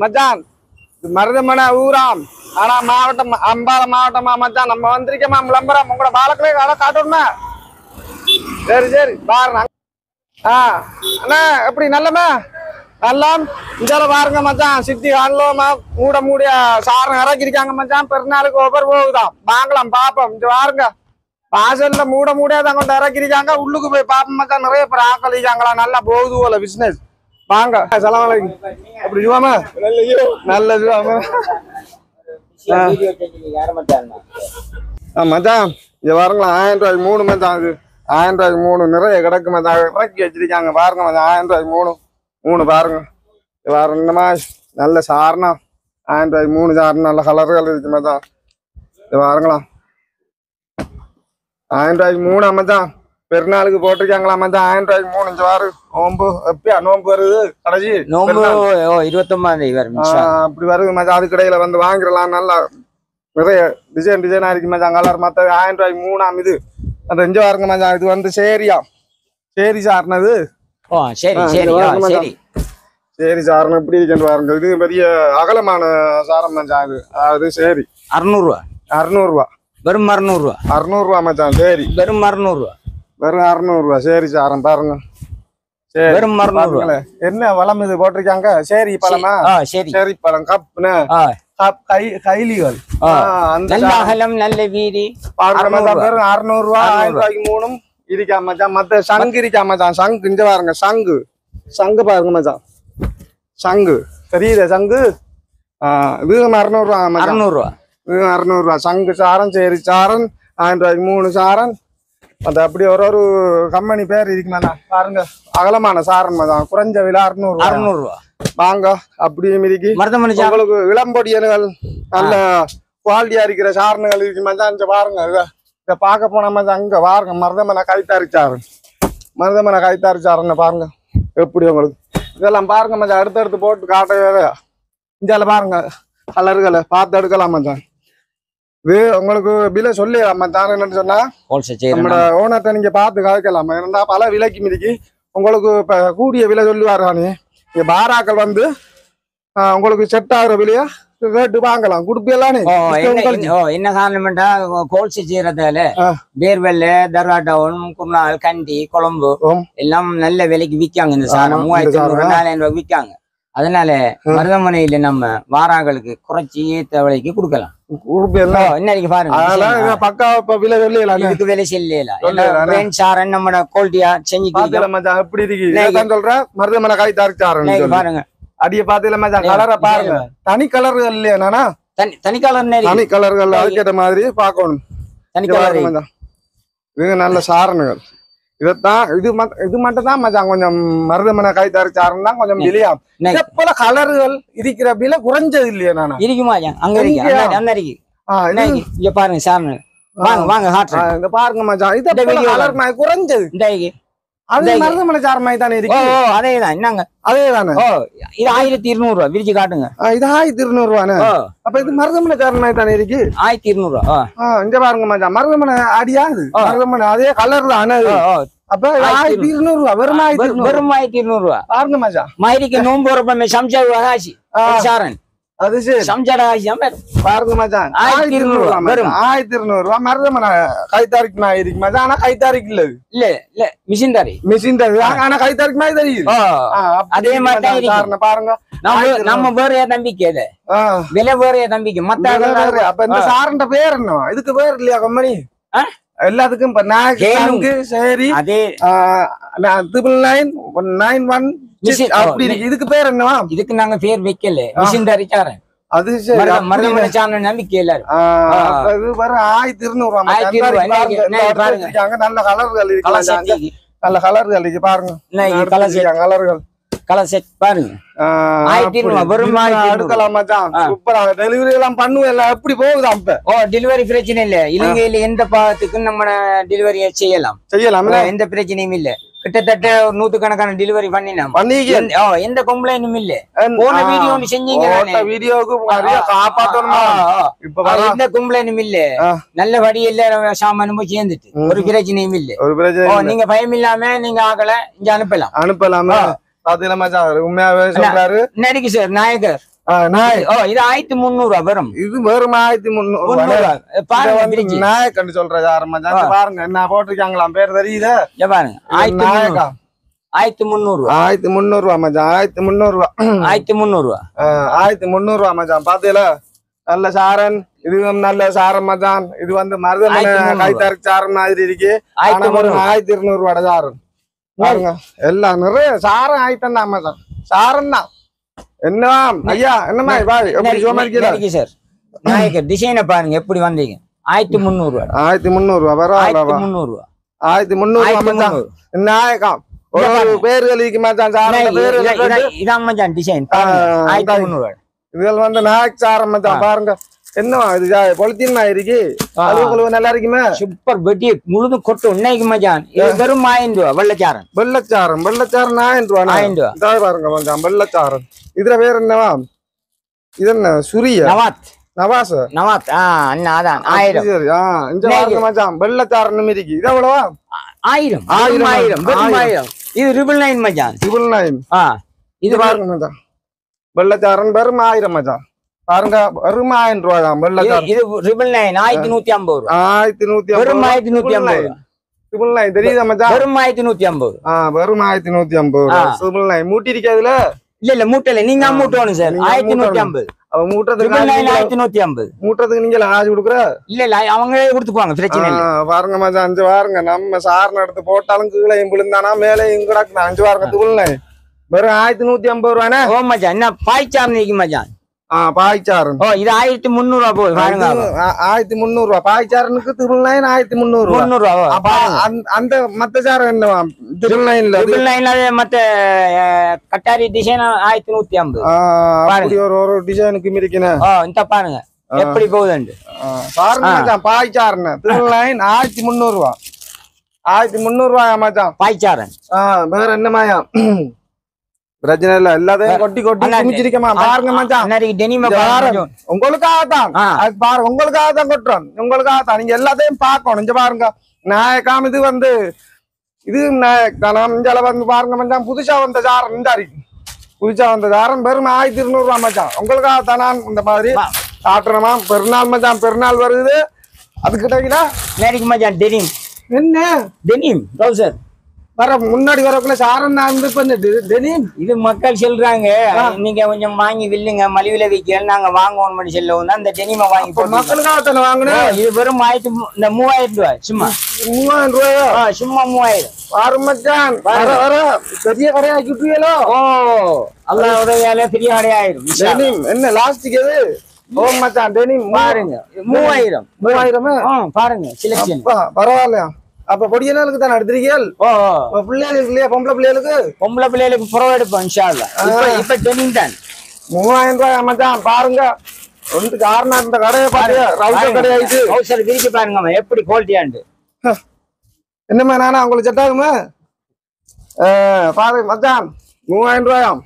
மச்சான் மருதமனை ஊராம் ஆனா மாவட்டம் அம்பால மாவட்டமா மச்சான் நம்ம வந்திருக்கோமா விளம்பரம் உங்களோட பாலக்கிலே கடை காட்டணுமா சரி சரி பாருங்க அண்ணா எப்படி நல்லமா நல்லா இந்தால பாருங்க மச்சான் சித்தி காணலோமா மூட மூடிய சாரம் இறக்கிருக்காங்க மச்சான் பெருநாளுக்கு ஒவ்வொரு போகுதான் வாங்கலாம் பாப்போம் இங்க பாருங்க வாசல்ல மூட மூடியாதான் கொண்டு இறக்கிருக்காங்க உள்ளுக்கு போய் பாப்போம் மச்சான் நிறைய பேர் ஆக்களிக்காங்களா நல்லா போகுது போல பிசினஸ் வாங்க சலாம் அலைக்கும் அப்படி ஜுவாமா நல்ல ஜுவாமா மச்சான் இங்க பாருங்களா 1000 ரூபாய்க்கு 3 மச்சான் இது 1000 ரூபாய்க்கு 3 நிறைய கிடக்கு மச்சான் இறக்கி வச்சிருக்காங்க பாருங்க மச்சான் 1000 ரூபாய்க்கு 3 பாருங்க பாருங்க இந்த மாதிரி நல்ல சாரணா 1000 ரூபாய்க்கு 3 சாரணம் நல்ல கலர்கள் இருக்கு மச்சான் இது பாருங்களா 1000 ரூபாய்க்கு 3 மச்சான் பெருநாளுக்கு போட்டிருக்காங்களா மச்சான் 1000 ரூபாய்க்கு 3 இஞ்சு வாரு நோம்பு எப்பயா நோம்பு வருது கடைசி நோம்பு 29 வரும் அப்படி வருது மச்சான் அது கடையில வந்து வாங்கிடலாம் நல்லா நிறைய டிசைனா இருக்கு மச்சான் கலர் மத்த 1000 ரூபாய்க்கு 3 இது அந்த இஞ்சு வாருங்க மச்சான் இது வந்து சேரியா சேரி சார்னது சரி சாரணம் எப்படி இருக்குன்னு பாருங்க இது பெரிய அகலமான சாரம் மச்சான் இது அது சரி 600 ரூபா 600 ரூபா வெறும் 600 ரூபா 600 ரூபா மச்சான் சரி வெறும் 600 ரூபா வெறும் 600 ரூபா சரி சாரம் பாருங்க சரி வெறும் 600 ரூபா என்ன வளம் இது போட்டிருக்காங்க சரி பழமா சரி பழம் கப்னு கப் கைலிகள் நல்ல அகலம் நல்ல வீதி பாருங்க வெறும் 600 ரூபா 1000 ரூபாய்க்கு 3 இருக்கா மச்சான் மத்த சங்கு இருக்கா மச்சான் சங்கு இங்க பாருங்க சங்கு பாருங்க மச்சான் சங்கு தெரியுதா சங்கு இது 600 ரூபா 600 ரூபா இது 600 ரூபா சங்கு சாரன் சரி சாரன் 1000 ரூபாய்க்கு 3 சாரன் அது அப்படி ஒரு கம்பெனி பேர் இருக்கு மச்சான் பாருங்க அகலமான சாரன் மச்சான் குறைஞ்ச விலை 600 ரூபா வாங்க அப்படியும் இருக்கு உங்களுக்கு இளம்பொடியன்கள் நல்ல குவாலிட்டியா இருக்கிற சாரணுகள் இருக்கு மச்சான் இங்க பாருங்க இத பார்க்க போன மச்சான் அங்க பாருங்க மருதமனை கைத்தாரிச்சாருன்னு பாருங்க எப்படி உங்களுக்கு இதெல்லாம் பாருங்க மச்சான் அடுத்தடுத்து போட்டு காட்டவே இந்தியால பாருங்க கலர்களை பார்த்து எடுக்கலாம் மச்சான் இது உங்களுக்கு விலை சொல்லிடலாம் மச்சான் என்னன்னு சொன்னா நம்மளோட ஓனர்கிட்ட நீங்க பார்த்து கதைக்கலாம் ஏன்னா பல விலைக்கு மிதிக்கு உங்களுக்கு இப்ப கூடிய விலை சொல்லுவாரு இங்க பாராக்கள் வந்து உங்களுக்கு செட் ஆகுற விலையா ரேட்டு வாங்கலாம் குடுப்பீங்களானே என்ன காரணம்டா கோல்ஸ் செய்யறதால பேர்வெல்ல தர்வாட்டவுன் குர்நாள் கண்டி கொழம்பு எல்லாம் நல்ல விலைக்கு விற்காங்க இந்த சாணம் 3500 4000 ரூபாய் விற்காங்க அதனால மருதமனையில நம்ம வாராங்களுக்கு குறைச்சி ஏத்த விலைக்கு கொடுக்கலாம் இன்னைக்கு பாருங்க பக்கா விலை இதுக்கு விலை செல்லலாம் சாரன் நம்ம குவாலிட்டியா செஞ்சு எப்படி இருக்கு சொல்றேன் மருதமனை காய் தாரிச்சாரன் பாருங்க அடிய பாத்தீங்களா மச்சான் கலரை பாருங்க தனி கலர்கள் இல்லையா நானா தனி கலர்கள் அதுக்கேற்ற மாதிரி பாக்கணும் தனி கலர் இது நல்ல சாரணுகள் இதத்தான் இது மட்டும் தான் மச்சான் கொஞ்சம் மருதமனை கை தரிச்சாருன்னு தான் கொஞ்சம் விலையா போல கலர்கள் இருக்கிற விலை குறைஞ்சது இல்லையா நானா இருக்குமா அங்க இருக்கு இங்க பாருங்க சாரணும் வாங்க இங்க பாருங்க மச்சான் இது கலர் குறைஞ்சது அது மருதமனை சாரமாய் தானே இருக்கு அதேதான் என்னங்க அதேதானே இது 1200 ரூபா விரிச்சு காட்டுங்க இது 1200 ரூபானு அப்ப இது மருதமனை சாரமாய் தானே இருக்கு 1200 ரூபா இங்க பாருங்க மச்சான் மருதமனை அடியாது மருதமனை அதே கலர் தானே அப்ப 1200 ரூபா வெறும் 1200 ரூபா பாருங்க மச்சான் மயிரிக்கு நோம்பு வரப்ப சம்சா ஆச்சு சாரன் அது சரி சம்சாடா ஆச்சு பாருங்க மச்சான் 1200 ரூபா வெறும் 1200 ரூபா மருதமனை கைத்தாரிக்கு நான் இருக்கு மச்சான் ஆனா கைத்தாரிக்கு இல்ல மிஷின் தாரி ஆனா கைத்தாரிக்கு மாதிரி தெரியுது அதே மாதிரி பாருங்க நம்ம வேறைய நம்பிக்கை விலை வேறைய நம்பிக்கை மத்த அப்ப இந்த சாரண்ட பேர் என்ன இதுக்கு பேர் இல்லையா கம்பெனி எல்லாத்துக்கும் சரி அதே 99991 அப்படி இருக்கு இதுக்கு பேர் என்னவா இதுக்கு நாங்க பேர் வைக்கல மிஷின் தாரிச்சாரன் அது மருதமனை சாரன் நம்பிக்கை எல்லாரும் இது வர 1200 ரூபா நல்ல கலர்கள் இருக்கு நல்ல கலர்கள் இருக்கு பாருங்க கலர்கள் கலர் செட் பாருங்க 1200 எடுக்கலாம் மச்சான் சூப்பரா டெலிவரி எல்லாம் பண்ணுவேன் எப்படி போகுது அப்ப டெலிவரி பிரச்சனை இல்ல இலங்கையில எந்த பாகத்துக்கும் நம்ம டெலிவரி செய்யலாம் எந்த பிரச்சனையும் இல்ல கிட்டத்தட்ட 100 கணக்கான டெலிவரி பண்ணினோம் எந்த கம்ப்ளைண்டும் இல்ல போன வீடியோ செஞ்சீங்க வீடியோக்கு எந்த கம்ப்ளைண்டும் இல்ல நல்லபடி எல்லாரும் சாமானும் சேர்ந்துட்டு ஒரு பிரச்சனையும் இல்ல நீங்க பயம் இல்லாம நீங்க ஆகல இங்க அனுப்பலாம் உண்மையாவே சொல்றாரு சார் நாயகர் நாய் ஓ இது 1300 வரும். இது வெறும் 1300 பாருங்க நாயை கண்டு சொல்றது ஆரம்பிச்சாங்க. பாருங்க என்ன போட்டிருக்காங்களாம் பேர் தெரியுது. பாருங்க 1300 1300 மச்சான். 1300 1300 1300 மச்சான். பாத்தீங்களா நல்ல சாரன். இது நல்ல சாரம் மச்சான். இது வந்து மருதமனை கைத்தறக்கு சாரம் மாதிரி இருக்கு. 1200 சாரம் பாருங்க. எல்லாம் நிறைய சாரம் ஆயிட்டம் தான் மச்சான். சாரம் தான். என்னவா ஐயா என்னமா எப்படி சோமாரிக்கீங்க சார்? நாயக்கர் டிசைனை பாருங்க எப்படி வந்தீங்க. 1300 1300 பரவாயில்ல. 1300 மச்சான். நாயக்கம் ஒரு பேர்களுக்கு மச்சான். சாரம் பேரு இதான் மச்சான் டிசைன் 1300. இதுல வந்து நாயக் சாரம் மச்சான். பாருங்க என்னவா இது பொலித்தீன் இருக்கு. அது உங்களுக்கு நல்லா இருக்குமே. சூப்பர் பெட்டி முழுதும் கொட்டு இன்னைக்கு மச்சான். இது வெறும் 1000 ரூபா வெள்ளச்சாரம். வெள்ளச்சாரம் 1000 ரூபா. 1000 ரூபா பாருங்க மச்சான் வெள்ளச்சாரம். இதுல வேற என்னவா இது என்ன சுரிய நவாஸ் நவாத் அண்ணா அதான் 1000. இந்த பாருங்க மச்சான் வெள்ளச்சாரம் இருக்கு. இது எவ்வளவா 1000 1000 இது 999 மச்சான். 999 இது பாருங்க மச்சான். வெள்ளச்சாரம் வெறும் 1000 மச்சான். பாருங்க வெறும் 1000 ரூபா தான் வெள்ளச்சாரம். இது 999 1150 1150 வெறும் 1150 999 தெரியுதா மச்சான்? வெறும் 1150 வெறும் 1150 மூட்டி இருக்காதுல. இல்ல மூட்டல நீங்க மூட்டணும் சார். 1150 அவ மூட்டதுக்கு 1150 மூட்டதுக்கு நீங்க காசு கொடுக்குற? இல்ல அவங்களே கொடுத்துக்குவாங்க பிரச்சனை இல்ல. பாருங்க மச்சான் அஞ்சு பாருங்க. நம்ம சாரண எடுத்து போட்டாலும் கீழே விழுந்தானா மேலே இங்கடாக்கு அஞ்சு பாருங்க துகுல்ல வெறும் 1150 ரூபானே. ஓ மச்சான் என்ன பாய்ச்சாரம் நிக்கு மச்சான். பாய்ச்சாரன். ஓ இது 1300 ரூபா போகுது பாருங்க. 1300 ரூபா பாய்ச்சாரனுக்கு திருநெல்வேலி 1300 ரூபா. அந்த மத்த சாரம் என்னவா திருநெல்வேலியில மத்த கட்டாரி டிசைன் 1150 ஒரு டிசைனுக்கு இருக்கணும். இந்த பாருங்க எப்படி போகுதுண்டு பாருங்க. பாய்ச்சாரன் திருநெல்வேலி 1300 ரூபா. 1300 ரூபாயா மச்சான் பாய்ச்சாரன். வேற என்னமாயா பிரச்சனை இல்ல. எல்லாத்தையும் கொட்டி கொட்டி குமிச்சிருக்கமா பாருங்க மச்சான். உங்களுக்காகத்தான் பாருங்க. உங்களுக்காகத்தான் கொட்டுறோம். உங்களுக்காகத்தான் நீங்க எல்லாத்தையும் பார்க்கணும். இங்க பாருங்க நாயக்காம். இது வந்து இது நாயக்கானம். இங்க வந்து பாருங்க மச்சான் புதுசா வந்த சாரம். இந்த புதுசா வந்த சாரம் வெறும் 1200 ரூபா மச்சான். உங்களுக்காகத்தான் நான் இந்த மாதிரி காட்டுறமா. பெருநாள் மச்சான் பெருநாள் வருது. அதுக்கிட்ட மேரிக்கு மச்சான் டெனிம். என்ன டெனிம் ட்ரவுசர் வர முன்னாடி வரக்குள்ள சாரம் நான் டெனிம். இது மக்கள் சொல்றாங்க நீங்க கொஞ்சம் வாங்கி வில்லுங்க மலிவில விற்க நாங்க வாங்குவோம் பண்ணி சொல்லவும் தான் இந்த டெனிமை வாங்கி மக்களுக்காக வாங்கினேன். இது வெறும் 3000 ரூபாய் சும்மா. 3000 ரூபாயா? சும்மா 3000. பாரு மச்சான் வர பெரிய கடையாக்கிட்டீங்களோ. ஓ அல்லாஹ் உதவியால பெரிய கடையாயிரும். டெனிம் என்ன லாஸ்டிக் எது? ஓ மச்சான் டெனிம் பாருங்க 3000 பாருங்க செலக்ஷன் பரவாயில்லையா? அப்ப பொடியனாளுக்கு தான் எடுத்திருக்கீங்க. பிள்ளைகளுக்கு இல்லையா? பொம்பளை பிள்ளைகளுக்கு புறவை எடுப்போம் இன்ஷா அல்லாஹ். இப்ப டெனிம் தான் 3000 ரூபாய் மச்சான். பாருங்க ஒன்று காரணம் இந்த கடையை பாருங்க. ரவுசர் கடையாயிட்டு ரவுசர் விரிச்சு பாருங்க எப்படி குவாலிட்டியாண்டு. என்னமா நானா உங்களுக்கு செட் ஆகுமா? பாருங்க மச்சான் 3000 ரூபாயாம்.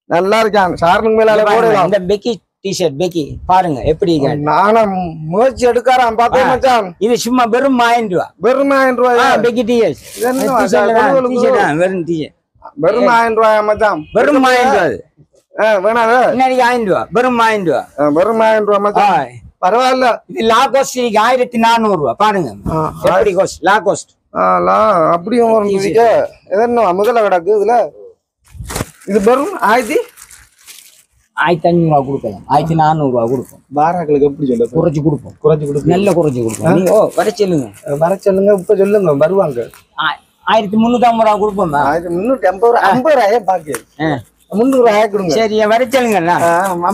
நல்லா இருக்கான். சாரனுக்கு மேல போடலாம். இந்த பெக்கி டிஷர்ட் பெக்கி பாருங்க எப்படி நானும் முயற்சி எடுக்காராம் பார்த்தேன் மச்சான். இது சும்மா வெறும் 1000 ரூபாய். வெறும் 1000 ரூபாயா? பெக்கி டிஷர்ட் வெறும் டிஷர்ட் வெறும் 1000 ரூபாயா மச்சான்? வெறும் 1000 ரூபாய். வேணாதா? இன்னைக்கு 1000 ரூபாய் வெறும் 1000 ரூபாய். வெறும் 1000 ரூபாய் மச்சான். பரவாயில்ல. இது லா கோஸ்ட் 1400 ரூபாய். பாருங்க எப்படி கோஸ்ட் லா கோஸ்ட். அப்படியும் என்ன முதல்ல கிடக்கு இதுல. இது வெறும் 1500 ரூபா கொடுக்கலாம். 1400 ரூபா கொடுப்போம். பாராக்களுக்கு எப்படி சொல்ல குறைச்சு கொடுப்போம். நல்ல குறைச்சு கொடுப்போம். நீங்க வர சொல்லுங்க இப்ப சொல்லுங்க வருவாங்க. 1350 ரூபா கொடுப்போம். 1350 ரூபாய் பாக்கு 300 ரூபாய் கொடுங்க. சரி வர சொல்லுங்க.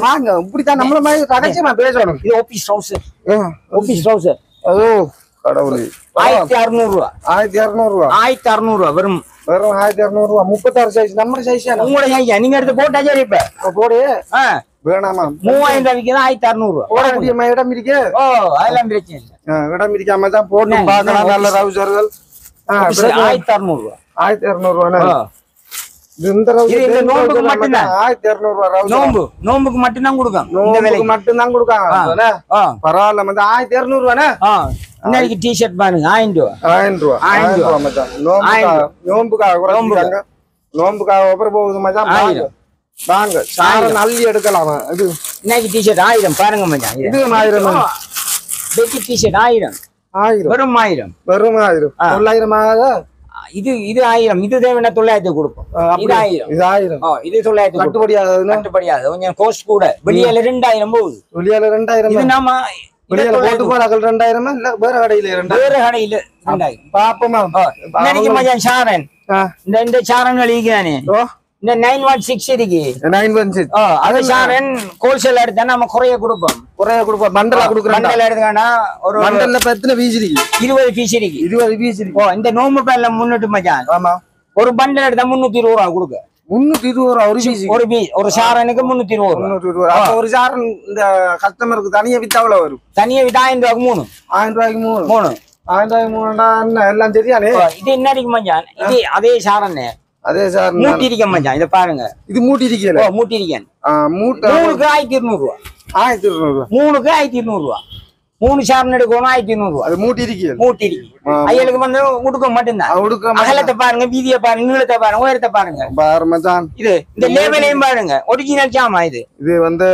வாங்க இப்படித்தான் நம்மள மாதிரி கடைசியா பேசணும். இது ஆபீஸ் ட்ரவுசர். ஓ கடவுளே 1600 ரூபா. 1600 ரூபா. 1600 ரூபா வெறும் 1600 ரூபா. 36 சைஸ் நம்ம சைஸ். உங்களோட சைஸ் நீங்க எடுத்து போட்டா சரி. இப்ப போடு. வேணாமா 3000 ரூபாய்க்கு தான் 1600 ரூபா. போடக்கூடிய இடம் இருக்கு. ஓ அதெல்லாம் பிரச்சனை இல்லை. இடம் இருக்காம தான் போட்டு பார்க்கலாம். நல்ல ரவுசர்கள் 1600 ரூபா. 1600 ரூபா. இந்த நோம்புக்கு மட்டும்தான் 1200 ரூபா. நோம்புக்கு மட்டும்தான் கொடுக்கும். நோம்புக்கு மட்டும்தான் கொடுக்காங்க. பரவாயில்ல மச்சான் 1200 ரூபானே. இன்னைக்கு டிஷர்ட் பாருங்க 1000 ரூபா. 1000 ரூபா மச்சான். நோம்புக்காக அப்புறம் போகுது மச்சான். வாங்க சாரம் அள்ளி எடுக்கலாமா இது இன்னைக்கு டிஷர்ட் 1000 பாருங்க மச்சான் இது 1000 பெட்டி டிஷர்ட் 1000 வெறும் 1000 900 ஆகுதா இது 1000 இது தேவனா 900 கொடுப்போம் இது 1000 இது 900 கட்டுப்படியாகுது கொஞ்சம் கோஸ்ட் கூட வெளியில 2000 போகுது வெளியில 2000 இது நாம வெளியில போட்டு போறார்கள் 2000 இல்ல வேற கடையில 2000 பாப்போமா இன்னைக்கு மச்சான் சாரன் இந்த சாரன் வெளியிக்கானே இந்த 916 இருக்கு 916 அது சாரன் ஹோல்சேல் எடுத்தா நம்ம குறைய கொடுப்போம் பண்டலா கொடுக்குறோம் பண்டல் எடுத்தா ஒரு பண்டல்ல எத்தனை பீஸ் இருக்கு 20 பீஸ் இருக்கு 20 பீஸ் இருக்கு இந்த நோம்பு பேர்ல முன்னிட்டு மச்சான் ஆமா ஒரு பண்டல் எடுத்தா 320 ரூபா கொடுக்க 320 ஒரு பீஸ் ஒரு சாரனுக்கு 320 அப்ப ஒரு சாரன் இந்த கஸ்டமருக்கு தனியா வித்தா எவ்வளவு வரும் தனியா வித்தா 1000 ரூபாய்க்கு 1000 ரூபாய்க்கு 3 எல்லாம் சரியானே இது என்ன இருக்கு மச்சான் இது அதே சாரன் அதே சார் மூட்டி இருக்க மச்சான் இத பாருங்க இது மூட்டி இருக்கல மூட்டி இருக்கேன் மூட்டை 3க்கு 1200 ரூபாய் 1200 3க்கு 1200 ரூபாய் 3 சாரன் எடுக்கணும் 1200 ரூபாய் அது மூட்டி இருக்கல மூட்டி இருக்கு ஐயலுக்கு வந்து உடுக்க மட்டும்தான் அகலத்தை பாருங்க வீதியை பாருங்க நீளத்தை பாருங்க உயரத்தை பாருங்க பாரு மச்சான் இது இந்த லேபிளையும் பாருங்க ஒரிஜினல் ஜாமா இது வந்து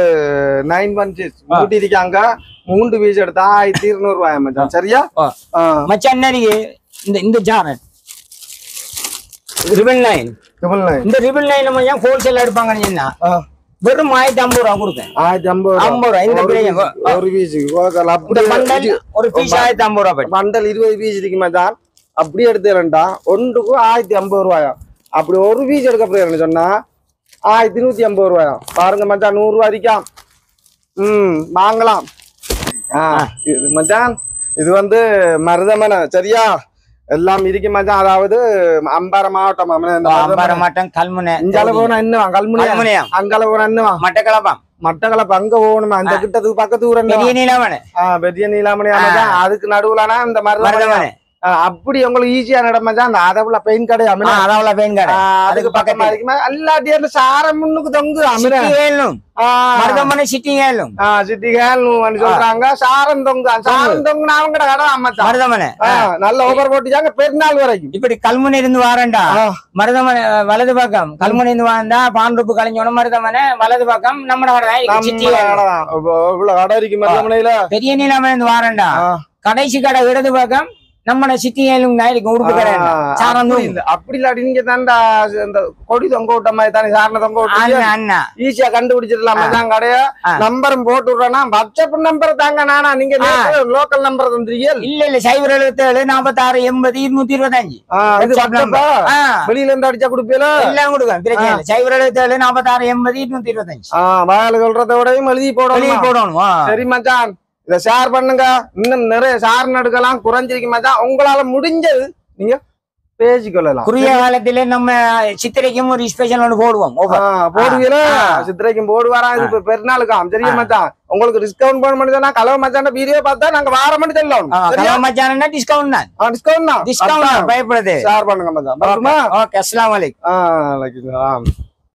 916 மூட்டி இருக்காங்க 3 பீஸ் எடுத்தா 1200 ரூபாய் மச்சான் சரியா மச்சான் என்ன இந்த ஜாரன் ரிபன் லைன் இந்த ரிபன் லைன்ல மச்சான் ஹோல்சேல் எடுப்பாங்கன்னு சொன்னா வெறும் 1050 ரூபா கொடுத்தேன் 1050 ரூபா இந்த பிரியாணி ஒரு பீஸ் ஒரு பீஸ் 1050 ரூபா பண்டல் 20 பீஸ் இருக்கு மச்சான் அப்படி எடுத்துறேன்டா ஒன்றுக்கு 1050 ரூபாயா அப்படி ஒரு பீஸ் எடுக்க போறேன்னு சொன்னா 1150 ரூபாயா பாருங்க மச்சான் 100 ரூபாய் இருக்காம் வாங்கலாம் மச்சான் இது வந்து மருதமனை சரியா எல்லாம் இருக்கு மச்சான் அதாவது அம்பாறை மாவட்டம் அம்பாறை மாவட்டம் கல்முனை இங்கால போனா என்ன கல்முனை அங்கால போனா என்ன மட்டக்களப்பு அங்க போகணுமா அந்த கிட்டத்துக்கு பக்கத்து ஊர் பெரிய நீலாமணி அதுக்கு நடுவுலனா இந்த மருதமனை அப்படி உங்களுக்கு ஈஸியா நடமாச்சான் அந்த அதவுல பெயின் கடை அதவுல பெயின் கடை அதுக்கு பக்கமா இருக்குமா எல்லாத்தையும் சாரம் முன்னுக்கு தொங்கு மருதமனை சிட்டி கேளும் சிட்டி கேள்னு சொல்றாங்க சாரம் தொங்குனா அவங்க கடை அமைச்சா மருதமனை நல்ல ஓவர் போட்டுச்சாங்க பெருநாள் வரைக்கும் இப்படி கல்முனை இருந்து வாரண்டா மருதமனை வலது பக்கம் கல்முனை இருந்து வாழ்ந்தா பாண்டூப்பு கலைஞோட மருதமனை வலது பக்கம் நம்ம கடை இவ்வளவு கடை இருக்கு மருதமனையில பெரிய நீலாமணி இருந்து வாரண்டா கடைசி கடை இடது பக்கம் நம்ம சிட்டி உடுப்பு கடை அப்படி இல்லாட்டி நீங்க தாண்டா இந்த கொடி தொங்க விட்ட மாதிரி தானே சாரண தொங்க விட்டு ஈஸியா கண்டுபிடிச்சிடலாம் கடையா நம்பரும் போட்டு விடுறேன்னா வாட்ஸ்அப் நம்பர் தாங்க நானா நீங்க லோக்கல் நம்பர் தந்துருக்கீங்க இல்ல 077 46 80 225 வெளியில இருந்து அடிச்சா கொடுப்பீங்களா எல்லாம் கொடுக்க 077 46 80 225 வாயில சொல்றத விடையும் எழுதி போடணும் சரி மச்சான் இதை ஷேர் பண்ணுங்க இன்னும் நிறைய ஷேர் எடுக்கலாம் குறைஞ்சிருக்க மச்சான் உங்களால முடிஞ்சது நீங்க பேசிக்கொள்ளலாம் குறுகிய காலத்திலே நம்ம சித்திரைக்கும் ஒரு ஸ்பெஷல் ஒன்று போடுவோம் போடுவீங்களா சித்திரைக்கும் போடுவாரா இது பெருநாளுக்காம் சரியா மச்சான் உங்களுக்கு டிஸ்கவுண்ட் பண்ண முடியுதுன்னா கலவை மச்சான வீடியோ பார்த்தா நாங்க வார மட்டும் சொல்லலாம் கலவை மச்சானா டிஸ்கவுண்ட் தான் டிஸ்கவுண்ட் பயப்படுது ஷேர் பண்ணுங்க மச்சான் ஓகே அஸ்ஸலாமு அலைக்கும்